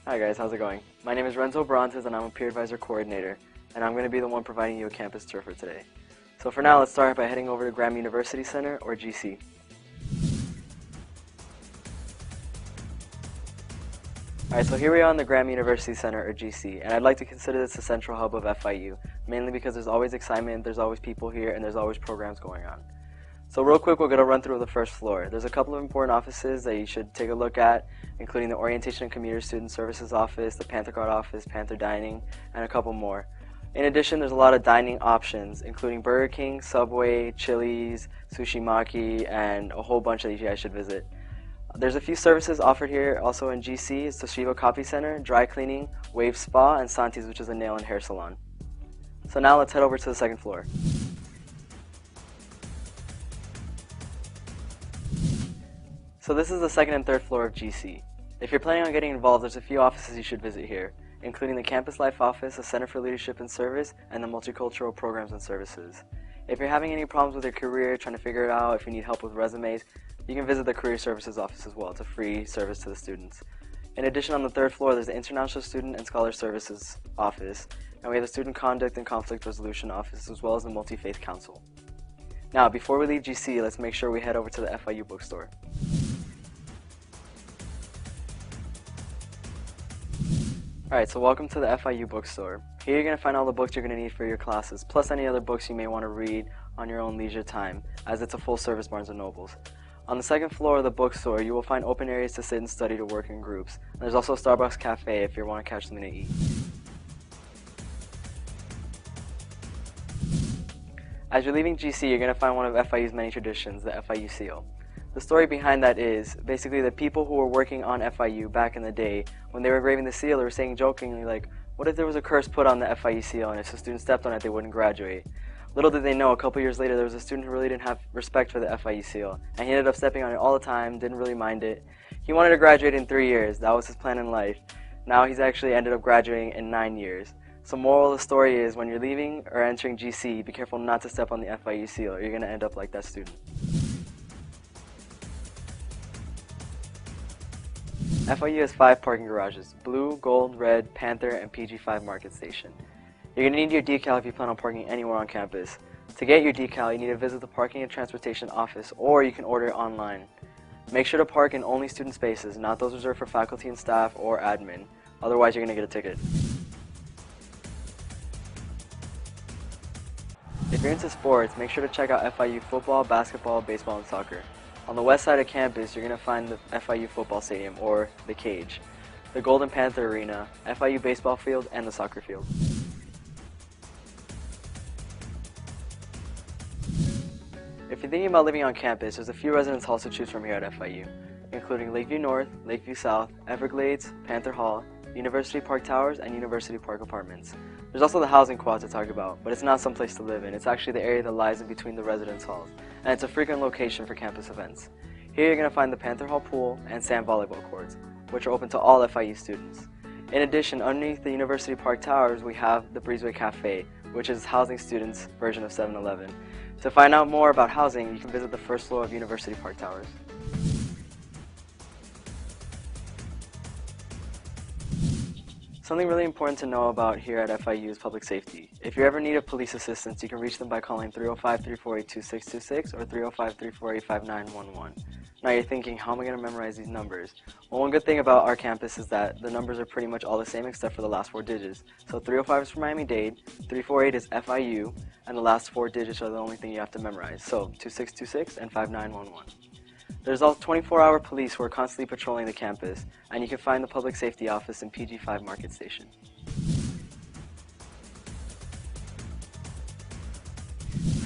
Hi guys, how's it going? My name is Renzo Brontes and I'm a peer advisor coordinator, and I'm going to be the one providing you a campus tour for today. So for now, let's start by heading over to Graham University Center, or GC. Alright, so here we are in the Graham University Center, or GC, and I'd like to consider this the central hub of FIU, mainly because there's always excitement, there's always people here, and there's always programs going on. So real quick, we're going to run through the first floor. There's a couple of important offices that you should take a look at, including the Orientation and Commuter Student Services Office, the Panther Card Office, Panther Dining, and a couple more. In addition, there's a lot of dining options, including Burger King, Subway, Chili's, Sushi Maki, and a whole bunch that you guys should visit. There's a few services offered here also in GC. It's Toshiba Coffee Center, Dry Cleaning, Wave Spa, and Santi's, which is a nail and hair salon. So now let's head over to the second floor. So this is the second and third floor of GC. If you're planning on getting involved, there's a few offices you should visit here, including the Campus Life Office, the Center for Leadership and Service, and the Multicultural Programs and Services. If you're having any problems with your career, trying to figure it out, if you need help with resumes, you can visit the Career Services Office as well. It's a free service to the students. In addition, on the third floor, there's the International Student and Scholar Services Office, and we have the Student Conduct and Conflict Resolution Office, as well as the Multi-Faith Council. Now, before we leave GC, let's make sure we head over to the FIU bookstore. Alright, so welcome to the FIU bookstore. Here you're going to find all the books you're going to need for your classes, plus any other books you may want to read on your own leisure time, as it's a full-service Barnes & Nobles. On the second floor of the bookstore, you will find open areas to sit and study to work in groups. And there's also a Starbucks cafe if you want to catch something to eat. As you're leaving GC, you're going to find one of FIU's many traditions, the FIU seal. The story behind that is, basically, the people who were working on FIU back in the day, when they were engraving the seal, they were saying jokingly like, what if there was a curse put on the FIU seal and if a student stepped on it, they wouldn't graduate? Little did they know, a couple years later, there was a student who really didn't have respect for the FIU seal, and he ended up stepping on it all the time, didn't really mind it. He wanted to graduate in 3 years. That was his plan in life. Now he's actually ended up graduating in 9 years. So moral of the story is, when you're leaving or entering GC, be careful not to step on the FIU seal, or you're going to end up like that student. FIU has 5 parking garages: Blue, Gold, Red, Panther, and PG5 Market Station. You're going to need your decal if you plan on parking anywhere on campus. To get your decal, you need to visit the Parking and Transportation Office, or you can order it online. Make sure to park in only student spaces, not those reserved for faculty and staff or admin. Otherwise, you're going to get a ticket. If you're into sports, make sure to check out FIU football, basketball, baseball, and soccer. On the west side of campus, you're going to find the FIU football stadium, or the Cage, the Golden Panther Arena, FIU baseball field, and the soccer field. If you're thinking about living on campus, there's a few residence halls to choose from here at FIU, including Lakeview North, Lakeview South, Everglades, Panther Hall, University Park Towers, and University Park Apartments. There's also the housing quad to talk about, but it's not some place to live in. It's actually the area that lies in between the residence halls, and it's a frequent location for campus events. Here you're going to find the Panther Hall pool and sand volleyball courts, which are open to all FIU students. In addition, underneath the University Park Towers, we have the Breezeway Cafe, which is housing students' version of 7-Eleven. To find out more about housing, you can visit the first floor of University Park Towers. Something really important to know about here at FIU is public safety. If you ever need police assistance, you can reach them by calling 305-348-2626 or 305-348-5911. Now you're thinking, how am I going to memorize these numbers? Well, one good thing about our campus is that the numbers are pretty much all the same except for the last 4 digits. So 305 is for Miami-Dade, 348 is FIU, and the last 4 digits are the only thing you have to memorize. So 2626 and 5911. There's also 24-hour police who are constantly patrolling the campus, and you can find the Public Safety Office in PG5 Market Station.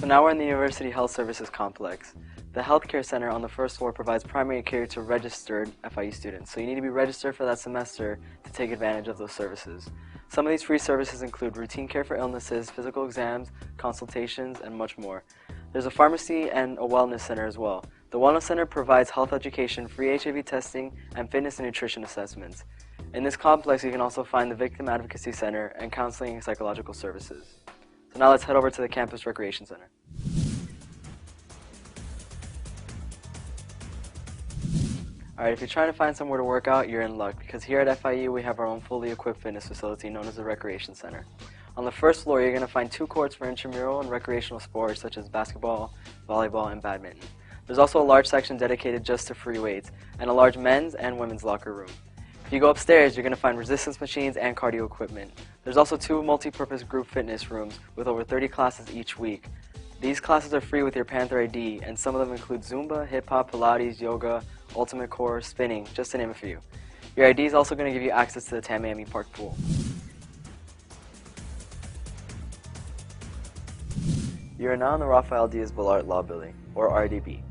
So now we're in the University Health Services Complex. The Healthcare Center on the first floor provides primary care to registered FIU students, so you need to be registered for that semester to take advantage of those services. Some of these free services include routine care for illnesses, physical exams, consultations, and much more. There's a pharmacy and a wellness center as well. The Wellness Center provides health education, free HIV testing, and fitness and nutrition assessments. In this complex, you can also find the Victim Advocacy Center and counseling and psychological services. So now let's head over to the Campus Recreation Center. Alright, if you're trying to find somewhere to work out, you're in luck, because here at FIU we have our own fully equipped fitness facility known as the Recreation Center. On the first floor, you're going to find 2 courts for intramural and recreational sports such as basketball, volleyball, and badminton. There's also a large section dedicated just to free weights, and a large men's and women's locker room. If you go upstairs, you're going to find resistance machines and cardio equipment. There's also 2 multi-purpose group fitness rooms with over 30 classes each week. These classes are free with your Panther ID, and some of them include Zumba, hip-hop, Pilates, yoga, ultimate core, spinning, just to name a few. Your ID is also going to give you access to the Tamiami Park pool. You are now in the Rafael Diaz Balart Law Building, or RDB.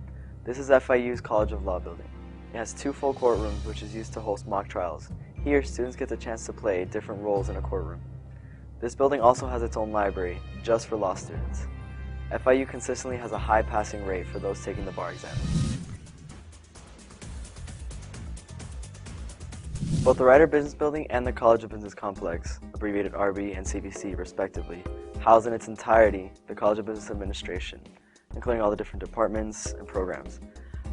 This is FIU's College of Law building. It has 2 full courtrooms, which is used to host mock trials. Here, students get the chance to play different roles in a courtroom. This building also has its own library, just for law students. FIU consistently has a high passing rate for those taking the bar exam. Both the Ryder Business Building and the College of Business Complex, abbreviated RB and CBC respectively, house in its entirety the College of Business Administration, including all the different departments and programs.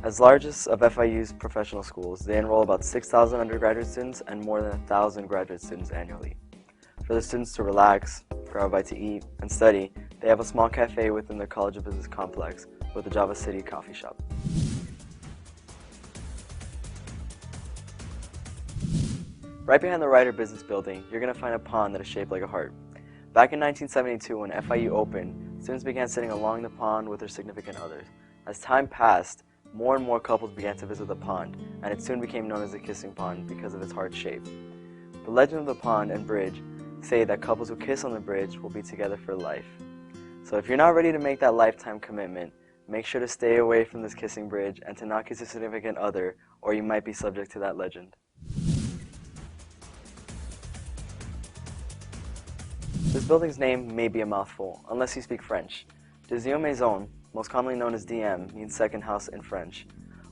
As largest of FIU's professional schools, they enroll about 6,000 undergraduate students and more than 1,000 graduate students annually. For the students to relax, grab a bite to eat, and study, they have a small cafe within the College of Business Complex with a Java City coffee shop. Right behind the Ryder Business Building, you're going to find a pond that is shaped like a heart. Back in 1972, when FIU opened, students began sitting along the pond with their significant others. As time passed, more and more couples began to visit the pond, and it soon became known as the Kissing Pond because of its heart shape. The legend of the pond and bridge say that couples who kiss on the bridge will be together for life. So if you're not ready to make that lifetime commitment, make sure to stay away from this kissing bridge and to not kiss your significant other, or you might be subject to that legend. This building's name may be a mouthful, unless you speak French. Deuxième Maison, most commonly known as DM, means second house in French.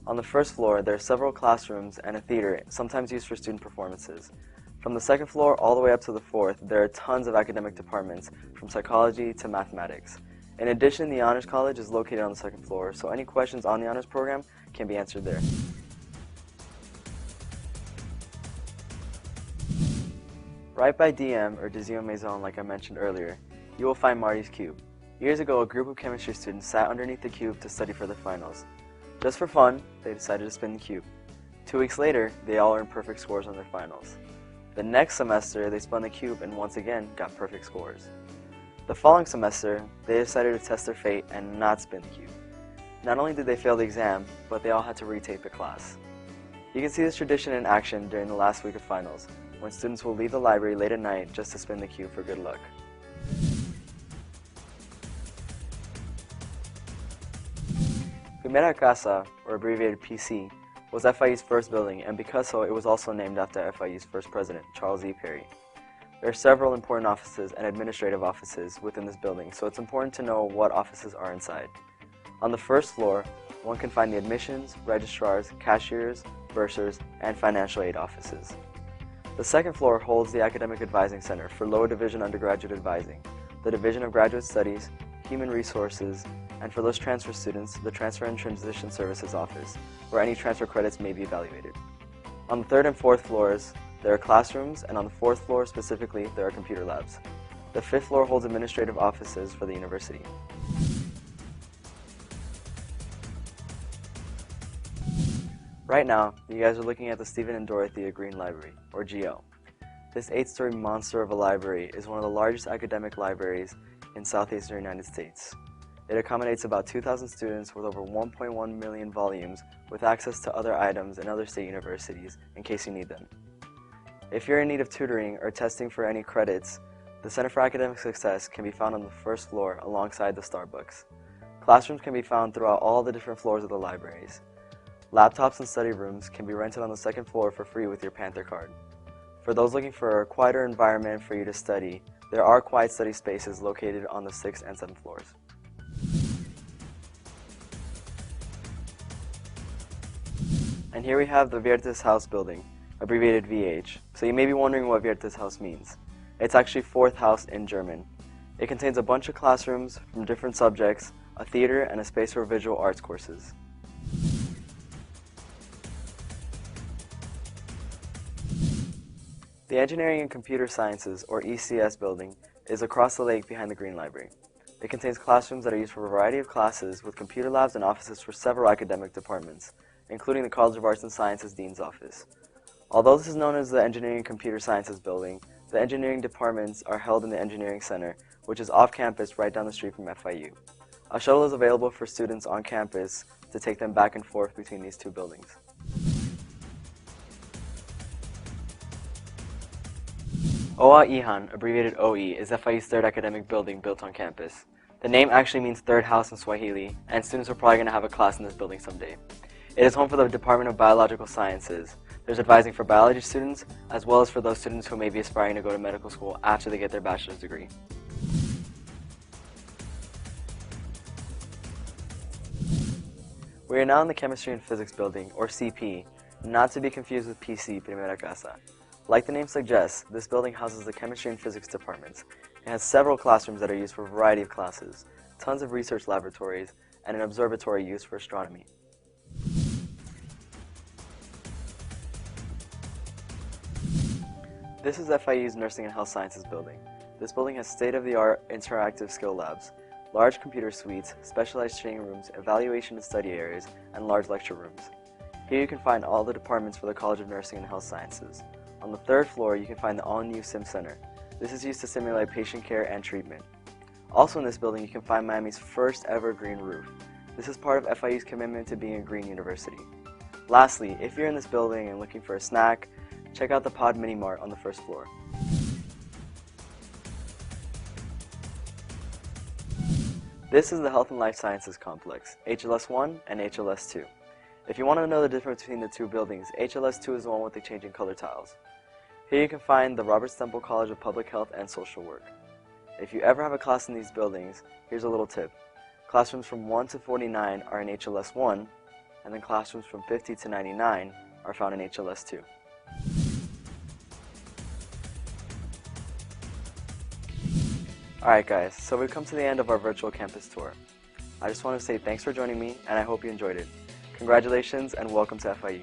On the first floor, there are several classrooms and a theater, sometimes used for student performances. From the second floor all the way up to the 4th, there are tons of academic departments, from psychology to mathematics. In addition, the Honors College is located on the 2nd floor, so any questions on the Honors program can be answered there. Right by DM, or Deuxième Maison, like I mentioned earlier, you will find Marty's Cube. Years ago, a group of chemistry students sat underneath the cube to study for their finals. Just for fun, they decided to spin the cube. 2 weeks later, they all earned perfect scores on their finals. The next semester, they spun the cube and once again got perfect scores. The following semester, they decided to test their fate and not spin the cube. Not only did they fail the exam, but they all had to retake the class. You can see this tradition in action during the last week of finals, when students will leave the library late at night just to spin the cube for good luck. Phi Beta Kappa, or abbreviated PC, was FIU's first building, and because so, it was also named after FIU's first president, Charles E. Perry. There are several important offices and administrative offices within this building, so it's important to know what offices are inside. On the first floor, one can find the admissions, registrars, cashiers, bursars, and financial aid offices. The second floor holds the Academic Advising Center for Lower Division Undergraduate Advising, the Division of Graduate Studies, Human Resources, and for those transfer students, the Transfer and Transition Services Office, where any transfer credits may be evaluated. On the 3rd and 4th floors, there are classrooms, and on the 4th floor specifically, there are computer labs. The 5th floor holds administrative offices for the university. Right now, you guys are looking at the Stephen and Dorothea Green Library, or GL. This 8-story monster of a library is one of the largest academic libraries in southeastern United States. It accommodates about 2,000 students with over 1.1 million volumes, with access to other items in other state universities in case you need them. If you're in need of tutoring or testing for any credits, the Center for Academic Success can be found on the 1st floor alongside the Starbucks. Classrooms can be found throughout all the different floors of the libraries. Laptops and study rooms can be rented on the 2nd floor for free with your Panther card. For those looking for a quieter environment for you to study, there are quiet study spaces located on the 6th and 7th floors. And here we have the Viertes Haus building, abbreviated VH. So you may be wondering what Viertes Haus means. It's actually 4th house in German. It contains a bunch of classrooms from different subjects, a theater, and a space for visual arts courses. The Engineering and Computer Sciences, or ECS building, is across the lake behind the Green Library. It contains classrooms that are used for a variety of classes with computer labs and offices for several academic departments, including the College of Arts and Sciences Dean's Office. Although this is known as the Engineering and Computer Sciences building, the engineering departments are held in the Engineering Center, which is off campus right down the street from FIU. A shuttle is available for students on campus to take them back and forth between these two buildings. OA Ihan, abbreviated OE, is FIU's third academic building built on campus. The name actually means third house in Swahili, and students are probably going to have a class in this building someday. It is home for the Department of Biological Sciences. There's advising for biology students, as well as for those students who may be aspiring to go to medical school after they get their bachelor's degree. We are now in the Chemistry and Physics building, or CP, not to be confused with PC, Primera Casa. Like the name suggests, this building houses the Chemistry and Physics departments. It has several classrooms that are used for a variety of classes, tons of research laboratories, and an observatory used for astronomy. This is FIU's Nursing and Health Sciences building. This building has state-of-the-art interactive skill labs, large computer suites, specialized training rooms, evaluation and study areas, and large lecture rooms. Here you can find all the departments for the College of Nursing and Health Sciences. On the third floor, you can find the all-new Sim Center. This is used to simulate patient care and treatment. Also in this building, you can find Miami's first ever green roof. This is part of FIU's commitment to being a green university. Lastly, if you're in this building and looking for a snack, check out the Pod Mini Mart on the first floor. This is the Health and Life Sciences Complex, HLS-1 and HLS-2. If you want to know the difference between the two buildings, HLS-2 is the one with the changing color tiles. Here you can find the Robert Stemple College of Public Health and Social Work. If you ever have a class in these buildings, here's a little tip. Classrooms from 1 to 49 are in HLS-1, and then classrooms from 50 to 99 are found in HLS-2. Alright guys, so we've come to the end of our virtual campus tour. I just want to say thanks for joining me, and I hope you enjoyed it. Congratulations and welcome to FIU.